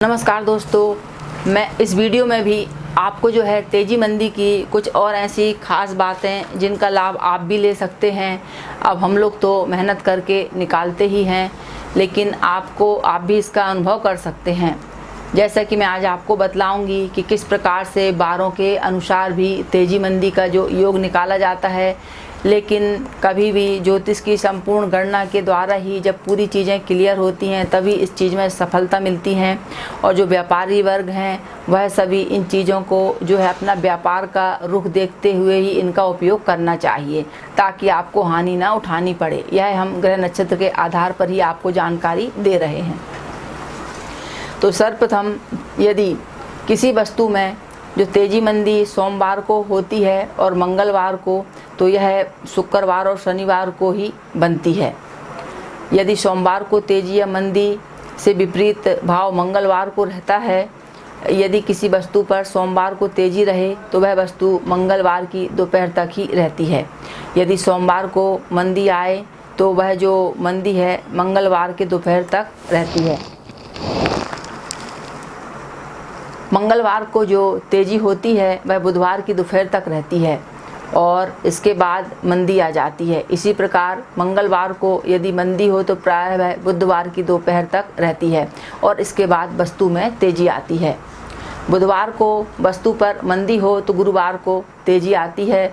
नमस्कार दोस्तों, मैं इस वीडियो में भी आपको जो है तेजी मंदी की कुछ और ऐसी खास बातें जिनका लाभ आप भी ले सकते हैं। अब हम लोग तो मेहनत करके निकालते ही हैं, लेकिन आप भी इसका अनुभव कर सकते हैं। जैसा कि मैं आज आपको बतलाऊंगी कि किस प्रकार से बारों के अनुसार भी तेजी मंदी का जो योग निकाला जाता है। लेकिन कभी भी ज्योतिष की संपूर्ण गणना के द्वारा ही जब पूरी चीज़ें क्लियर होती हैं तभी इस चीज़ में सफलता मिलती हैं। और जो व्यापारी वर्ग हैं वह सभी इन चीज़ों को जो है अपना व्यापार का रुख देखते हुए ही इनका उपयोग करना चाहिए, ताकि आपको हानि ना उठानी पड़े। यह हम ग्रह नक्षत्र के आधार पर ही आपको जानकारी दे रहे हैं। तो सर्वप्रथम यदि किसी वस्तु में जो तेजी मंदी सोमवार को होती है और मंगलवार को, तो यह शुक्रवार और शनिवार को ही बनती है। यदि सोमवार को तेजी या मंदी से विपरीत भाव मंगलवार को रहता है, यदि किसी वस्तु पर सोमवार को तेजी रहे तो वह वस्तु मंगलवार की दोपहर तक ही रहती है। यदि सोमवार को मंदी आए तो वह जो मंदी है मंगलवार के दोपहर तक रहती है। मंगलवार को जो तेजी होती है वह बुधवार की दोपहर तक रहती है और इसके बाद मंदी आ जाती है। इसी प्रकार मंगलवार को यदि मंदी हो तो प्रायः वह बुधवार की दोपहर तक रहती है और इसके बाद वस्तु में तेजी आती है। बुधवार को वस्तु पर मंदी हो तो गुरुवार को तेजी आती है।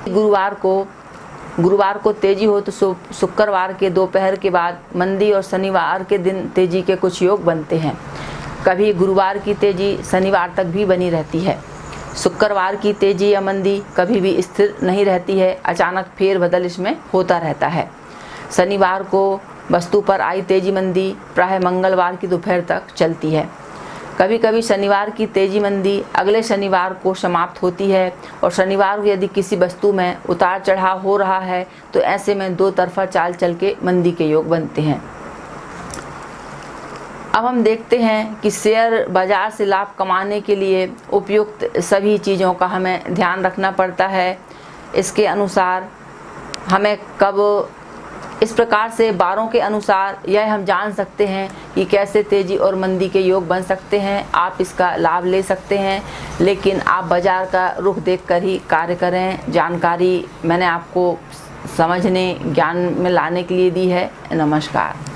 गुरुवार को तेजी हो तो शुक्रवार के दोपहर के बाद मंदी और शनिवार के दिन तेजी के कुछ योग बनते हैं। कभी गुरुवार की तेजी शनिवार तक भी बनी रहती है। शुक्रवार की तेजी या मंदी कभी भी स्थिर नहीं रहती है, अचानक फेर बदल इसमें होता रहता है। शनिवार को वस्तु पर आई तेजी मंदी प्रायः मंगलवार की दोपहर तक चलती है। कभी कभी शनिवार की तेजी मंदी अगले शनिवार को समाप्त होती है और शनिवार को यदि किसी वस्तु में उतार चढ़ाव हो रहा है तो ऐसे में दो तरफा चाल चल के मंदी के योग बनते हैं। अब हम देखते हैं कि शेयर बाज़ार से लाभ कमाने के लिए उपयुक्त सभी चीज़ों का हमें ध्यान रखना पड़ता है। इसके अनुसार हमें कब इस प्रकार से बारों के अनुसार यह हम जान सकते हैं कि कैसे तेजी और मंदी के योग बन सकते हैं। आप इसका लाभ ले सकते हैं, लेकिन आप बाज़ार का रुख देखकर ही कार्य करें। जानकारी मैंने आपको समझने ज्ञान में लाने के लिए दी है। नमस्कार।